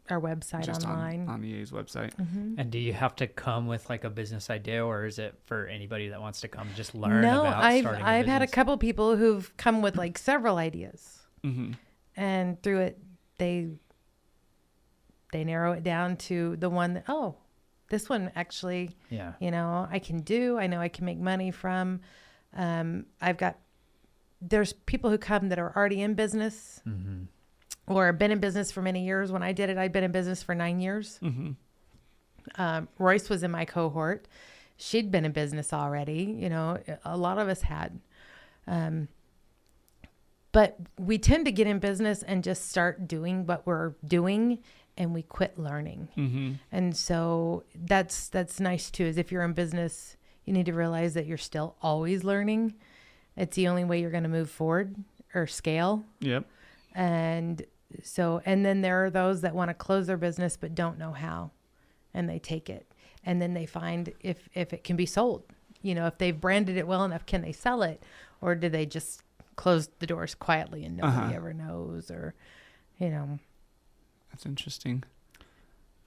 our website just online. on EA's website. Mm-hmm. And do you have to come with like a business idea, or is it for anybody that wants to come just learn No, about starting a I've had a business? couple people who've come with like several ideas. Mm-hmm. And through it, they narrow it down to the one that, this one actually, I can do. I know I can make money from. There's people who come that are already in business or been in business for many years. When I did it, I'd been in business for 9 years. Mm-hmm. Royce was in my cohort. She'd been in business already. A lot of us had. But we tend to get in business and just start doing what we're doing, and we quit learning. Mm-hmm. And so that's nice too, is if you're in business, you need to realize that you're still always learning. It's the only way you're going to move forward or scale. Yep. And then there are those that want to close their business but don't know how, and they take it. And then they find if it can be sold. If they've branded it well enough, can they sell it? Or do they just close the doors quietly and nobody ever knows? Or, That's interesting.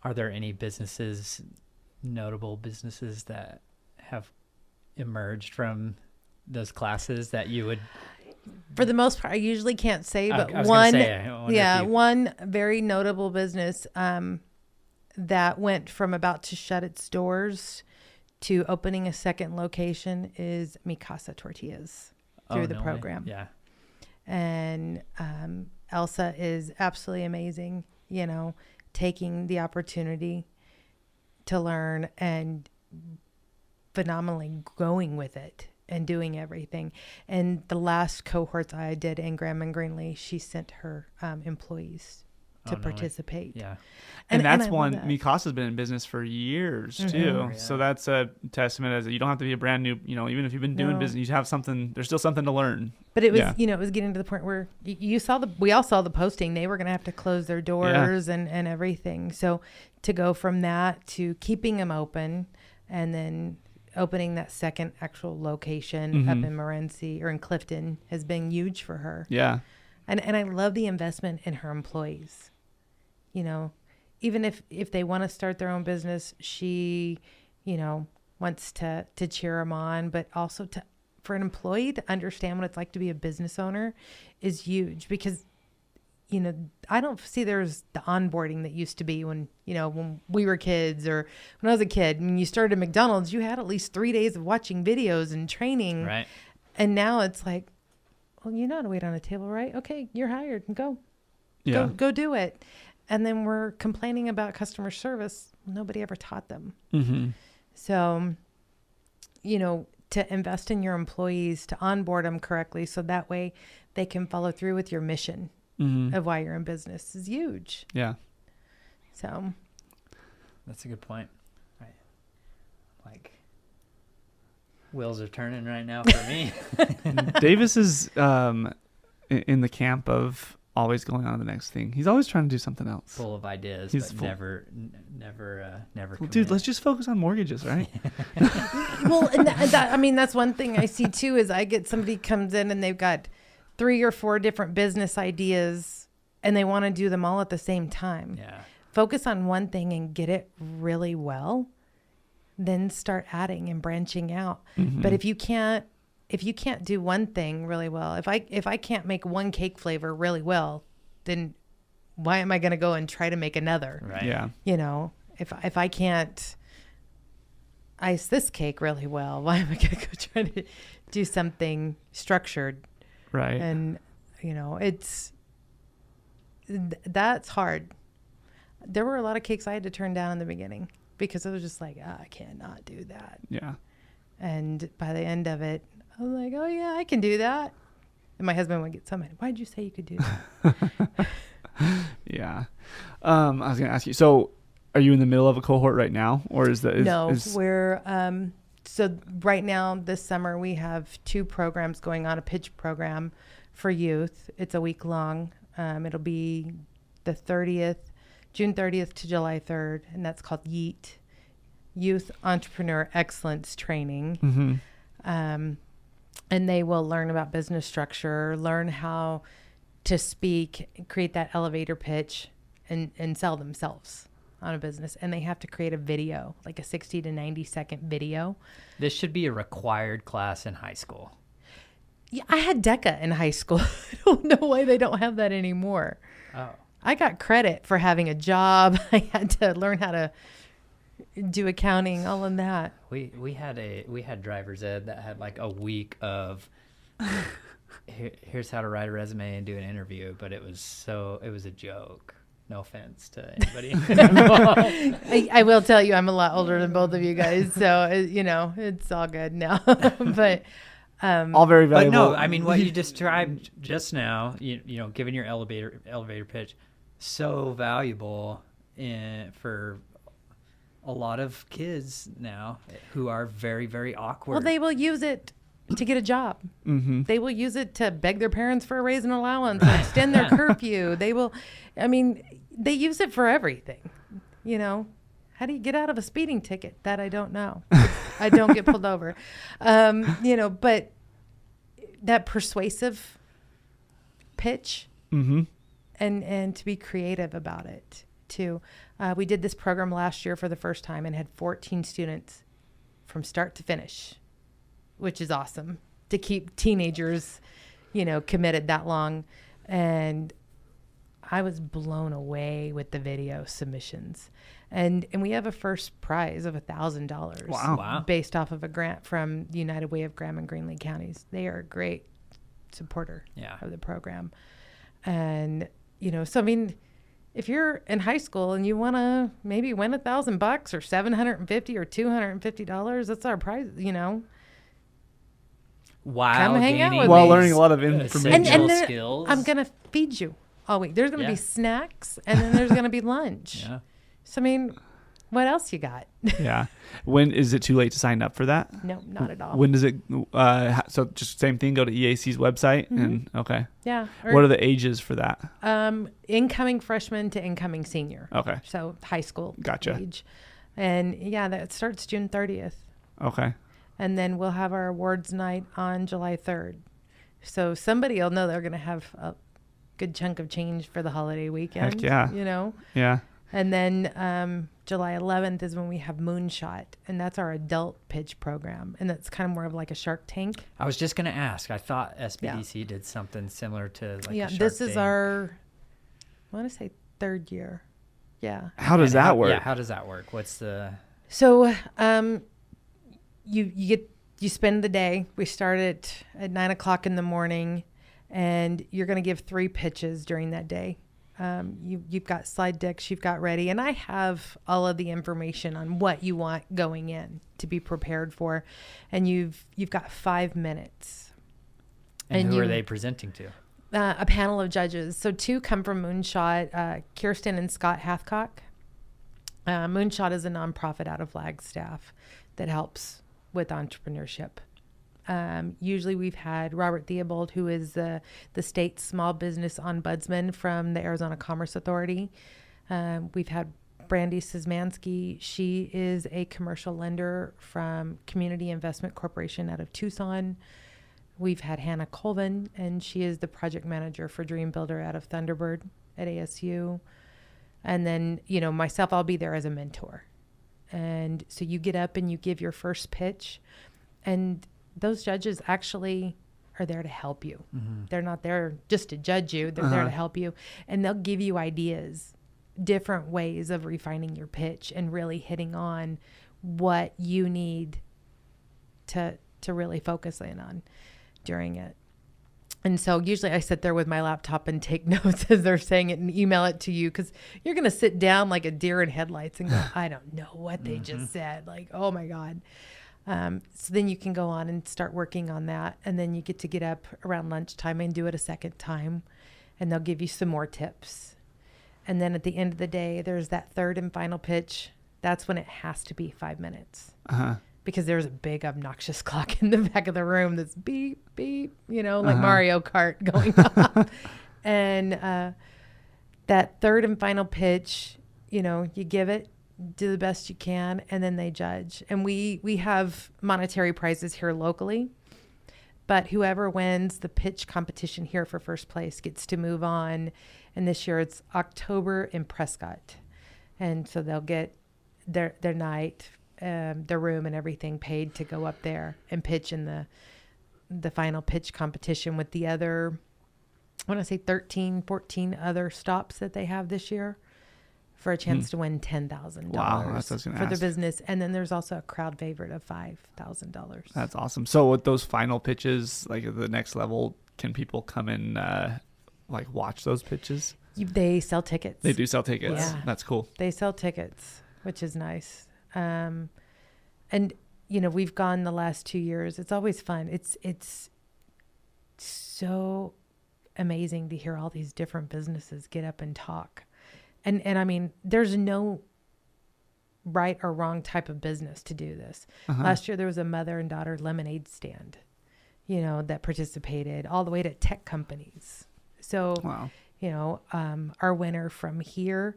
Are there any notable businesses that have emerged from those classes that you would? For the most part, I usually can't say, but one very notable business that went from about to shut its doors to opening a second location is Mi Casa Tortillas through the program. Yeah. And Elsa is absolutely amazing, taking the opportunity to learn and phenomenally going with it and doing everything. And the last cohorts I did in Graham and Greenlee, she sent her employees to participate. Yeah. And that's one, Mikasa's been in business for years too. Yeah. So that's a testament as you don't have to be a brand new, even if you've been doing business, you have something, there's still something to learn. But it was, it was getting to the point where we all saw the posting, they were going to have to close their doors and everything. So to go from that to keeping them open and then opening that second actual location up in Morenci or in Clifton has been huge for her. Yeah. And I love the investment in her employees. Even if they want to start their own business, she, wants to cheer them on, but also for an employee to understand what it's like to be a business owner is huge because, I don't see there's the onboarding that used to be when we were kids or when I was a kid. When you started at McDonald's, you had at least 3 days of watching videos and training. Right. And now it's like, well, you know how to wait on a table, right? Okay, you're hired. Go. Yeah. Go do it. And then we're complaining about customer service. Nobody ever taught them. Mm-hmm. So, to invest in your employees, to onboard them correctly so that way they can follow through with your mission of why you're in business is huge. Yeah. So. That's a good point. Right. Like, wheels are turning right now for me. Davis is in the camp of always going on to the next thing. He's always trying to do something else. Full of ideas, but never. Well, dude, let's just focus on mortgages, right? Well, and that's one thing I see too is I get somebody comes in and they've got 3 or 4 different business ideas and they want to do them all at the same time. Yeah. Focus on one thing and get it really well, then start adding and branching out. Mm-hmm. But if you can't do one thing really well, if I can't make one cake flavor really well, then why am I going to go and try to make another? Right. Yeah. If I can't ice this cake really well, why am I going to go try to do something structured? Right. And that's hard. There were a lot of cakes I had to turn down in the beginning because I was just like, I cannot do that. Yeah. And by the end of it, I was like, oh, yeah, I can do that. And my husband would get somebody, why'd you say you could do that? Yeah. I was going to ask you, so are you in the middle of a cohort right now? Or we're, so right now this summer we have 2 programs going on, a pitch program for youth. It's a week long. It'll be June 30th to July 3rd. And that's called YEET, Youth Entrepreneur Excellence Training. Mm-hmm. And they will learn about business structure, learn how to speak, create that elevator pitch, and sell themselves on a business. And they have to create a video, like a 60 to 90 second video. This should be a required class in high school. Yeah, I had DECA in high school. I don't know why they don't have that anymore. Oh. I got credit for having a job. I had to learn how to do accounting, all of that. We had driver's ed that had like a week of here's how to write a resume and do an interview, but it was a joke. No offense to anybody. I will tell you, I'm a lot older than both of you guys, so it's all good now. But All very But valuable. no, I mean what you described just now, you know, giving your elevator pitch, so valuable for a lot of kids now who are very, very awkward. Well, they will use it to get a job. Mm-hmm. They will use it to beg their parents for a raise and allowance, or extend their curfew. They will, I mean, they use it for everything. You know, how do you get out of a speeding ticket? That I don't know. I don't get pulled over. You know, but that persuasive pitch, Mm-hmm. and to be creative about it too. We did this program last year for the first time and had 14 students from start to finish, which is awesome to keep teenagers, you know, committed that long. And I was blown away with the video submissions. And we have a first prize of $1,000. Wow. Based off of a grant from the United Way of Graham and Greenlee counties. They are a great supporter of the program. And, you know, so I mean, if you're in high school and you want to maybe win $1,000 or $750 or $250, that's our prize, you know. Wow. Come hang out with While me. learning a lot of information. And then skills. I'm going to feed you all week. There's going to be snacks, and then there's going to be lunch. Yeah. So, I mean, what else you got? Yeah. When is it too late to sign up for that? No, not at all. When does it? So just same thing. Go to EAC's website and okay. Yeah. What are the ages for that? Incoming freshman to incoming senior. Okay. So high school Gotcha. age. And yeah, that starts June 30th. Okay. And then we'll have our awards night on July 3rd. So somebody will know they're going to have a good chunk of change for the holiday weekend. Heck yeah. You know? Yeah. And then July 11th is when we have Moonshot, and that's our adult pitch program. And that's kind of more of like a Shark Tank. I was just going to ask. I thought SBDC did something similar to like a Shark this is Tank. I want to say third year. Yeah. How does that work? Yeah, how does that work? What's the... So you spend the day. We start at 9 o'clock in the morning, and you're going to give 3 pitches during that day. You've got slide decks you've got ready, and I have all of the information on what you want going in to be prepared for, and you've got 5 minutes. And who are they presenting to? A panel of judges. So 2 come from Moonshot, Kirsten and Scott Hathcock. Moonshot is a nonprofit out of Flagstaff that helps with entrepreneurship. Usually we've had Robert Theobald, who is the state small business ombudsman from the Arizona Commerce Authority. We've had Brandy Szymanski. She is a commercial lender from Community Investment Corporation out of Tucson. We've had Hannah Colvin, and she is the project manager for Dream Builder out of Thunderbird at ASU. And then, you know, myself, I'll be there as a mentor. And so you get up and you give your first pitch, and those judges actually are there to help you. Mm-hmm. They're not there just to judge you. They're there to help you. And they'll give you ideas, different ways of refining your pitch and really hitting on what you need to really focus in on during it. And so usually I sit there with my laptop and take notes as they're saying it and email it to you, because you're going to sit down like a deer in headlights and go, I don't know what they just said. Like, oh my God. So then you can go on and start working on that. And then you get up around lunchtime and do it a second time. And they'll give you some more tips. And then at the end of the day, there's that third and final pitch. That's when it has to be 5 minutes. Because there's a big obnoxious clock in the back of the room that's beep, beep, you know, like Mario Kart going off. And that third and final pitch, you know, you give it, do the best you can, and then they judge. And we have monetary prizes here locally, but whoever wins the pitch competition here for first place gets to move on. And this year it's October in Prescott. And so they'll get their night, their room and everything paid to go up there and pitch in the final pitch competition with the other, I want to say 13, 14 other stops that they have this year, for a chance to win $10,000 Wow, that's what I was gonna for their ask. business. And then there's also a crowd favorite of $5,000. That's awesome. So with those final pitches, like at the next level, can people come and like watch those pitches? They sell tickets. They do sell tickets. Yeah. That's cool. They sell tickets, which is nice. And we've gone the last 2 years. It's always fun. It's so amazing to hear all these different businesses get up and talk. And I mean, there's no right or wrong type of business to do this. Last year, there was a mother and daughter lemonade stand, that participated, all the way to tech companies. So, Wow. Our winner from here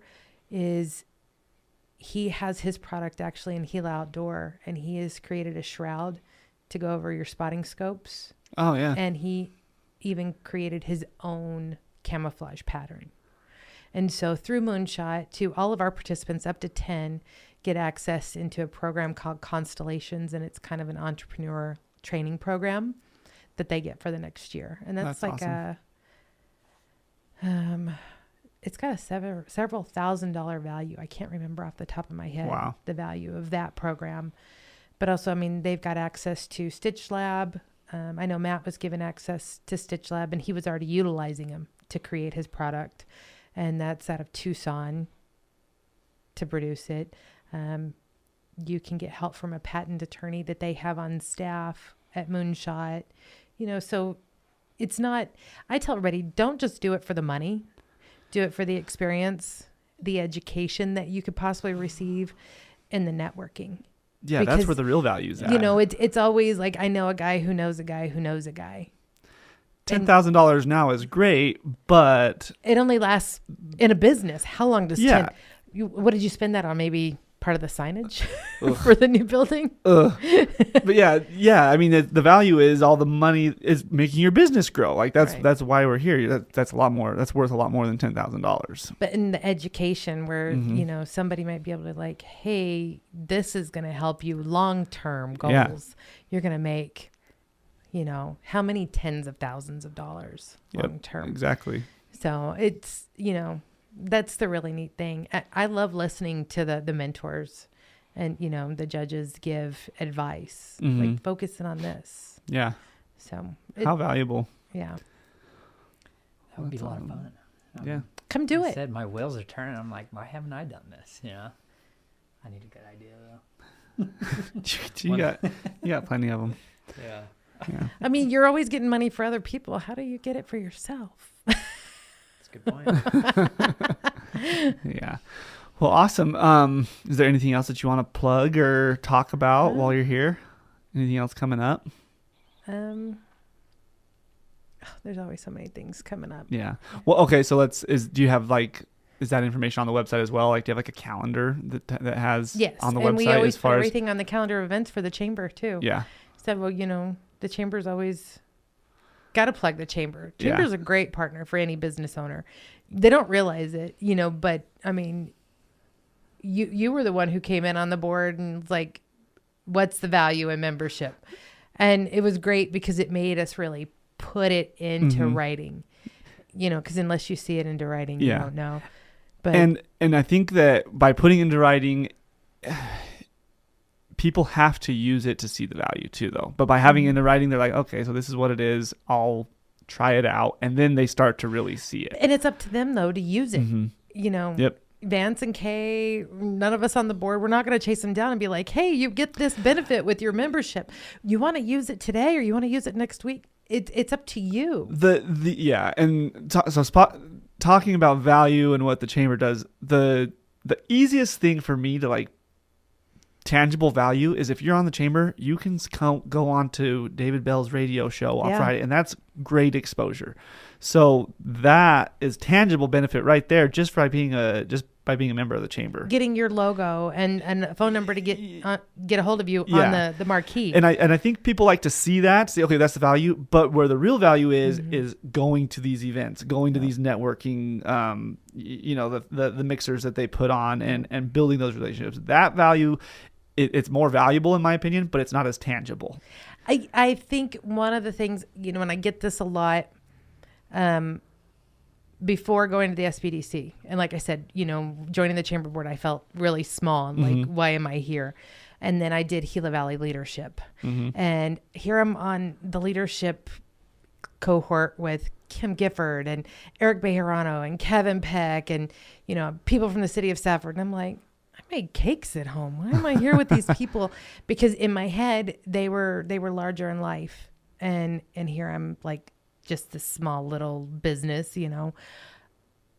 he has his product actually in Gila Outdoor, and he has created a shroud to go over your spotting scopes. Oh, yeah. And he even created his own camouflage pattern. And so through Moonshot, to all of our participants, up to 10, get access into a program called Constellations, and it's kind of an entrepreneur training program that they get for the next year. And that's like awesome. It's got a several $1,000 value. I can't remember off the top of my head the value of that program. But also, I mean, they've got access to Stitch Lab. I know Matt was given access to Stitch Lab, and he was already utilizing them to create his product. And that's out of Tucson to produce it. You can get help from a patent attorney that they have on staff at Moonshot. So it's not, I tell everybody, don't just do it for the money. Do it for the experience, the education that you could possibly receive, and the networking. Yeah, because that's where the real value is at. It's always like, I know a guy who knows a guy who knows a guy. $10,000 now is great, but it only lasts in a business. How long does what did you spend that on? Maybe part of the signage for the new building? But yeah. I mean, the value is all the money is making your business grow. Like that's why we're here. That's a lot more. That's worth a lot more than $10,000. But in the education where, somebody might be able to like, hey, this is going to help you long-term goals. Yeah. You're going to make, how many tens of thousands of dollars long-term. Exactly. So it's, that's the really neat thing. I love listening to the mentors and, the judges give advice, like focusing on this. Yeah. So how valuable. Yeah. That would be a lot of fun. Yeah. Come do it. Said my wheels are turning. I'm like, why haven't I done this? I need a good idea though. you got plenty of them. Yeah. I mean, you're always getting money for other people. How do you get it for yourself? Good point. Yeah. Well, awesome. Is there anything else that you want to plug or talk about while you're here? Anything else coming up? There's always so many things coming up. Yeah. Well, okay. So do you have is that information on the website as well? Like, do you have a calendar that has on the website? And we always put everything on the calendar of events for the chamber too. Yeah. Said, well, the chamber's always got to plug the chamber. Chamber's a great partner for any business owner. They don't realize it, but I mean, you were the one who came in on the board and was like, what's the value in membership? And it was great because it made us really put it into writing, because unless you see it into writing, you don't know. But and I think that by putting into writing, people have to use it to see the value too, though. But by having it in writing, they're like, okay, so this is what it is. I'll try it out. And then they start to really see it. And it's up to them, though, to use it. Yep. Vance and Kay, none of us on the board, we're not going to chase them down and be like, hey, you get this benefit with your membership. You want to use it today or you want to use it next week? It's up to you. And talking about value and what the chamber does, the easiest thing for me to tangible value is if you're on the chamber, you can go on to David Bell's radio show on Friday, and that's great exposure. So that is tangible benefit right there just by being a member of the chamber. Getting your logo and a phone number to get a hold of you on the marquee. And I think people like to see that, say, okay, that's the value. But where the real value is going to these events, going to these networking, the mixers that they put on and building those relationships. That value, it's more valuable in my opinion, but it's not as tangible. I think one of the things, and I get this a lot, before going to the SBDC, and like I said, joining the chamber board, I felt really small and like, why am I here? And then I did Gila Valley leadership, and here I'm on the leadership cohort with Kim Gifford and Eric Bejarano and Kevin Peck and people from the city of Safford, and I'm like, made cakes at home. Why am I here with these people? Because in my head, they were larger in life. And here I'm like just this small little business, you know.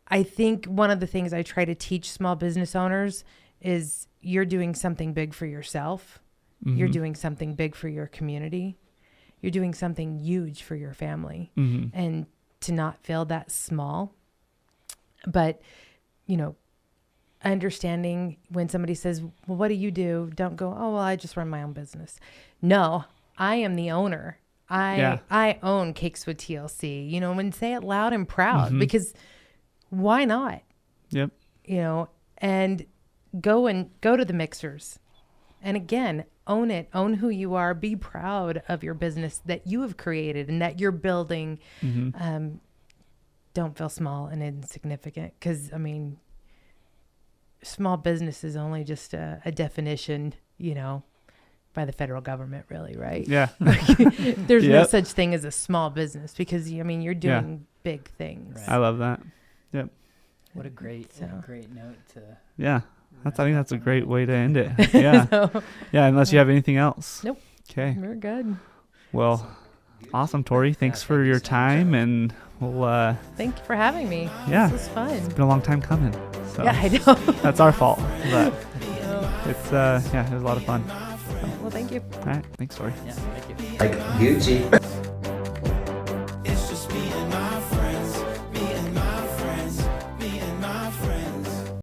I think one of the things I try to teach small business owners is you're doing something big for yourself. Mm-hmm. You're doing something big for your community. You're doing something huge for your family. Mm-hmm. And to not feel that small. But, you know, understanding when somebody says, well, what do you do? Don't go, oh, well, I just run my own business. No, I am the owner. I own Cakes with TLC, you know, and say it loud and proud, because why not? Yep. You know, and go to the mixers. And again, own it, own who you are, be proud of your business that you have created and that you're building. Don't feel small and insignificant, because, I mean, small business is only just a definition, you know, by the federal government, really, right? Yeah. There's no such thing as a small business, because, I mean, you're doing big things. Right. I love that. Yep. What a great note to. Yeah. I think that's a great way to end it. Yeah. Yeah. Unless you have anything else. Nope. Okay. We're good. Well, awesome, Torey. Thanks for your time, and we'll. Thank you for having me. Yeah. This was fun. It's been a long time coming. So yeah, I know. That's our fault, but it's it was a lot of fun. Well, thank you. All right. Thanks, Torey. Yeah, thank you. Like Gucci.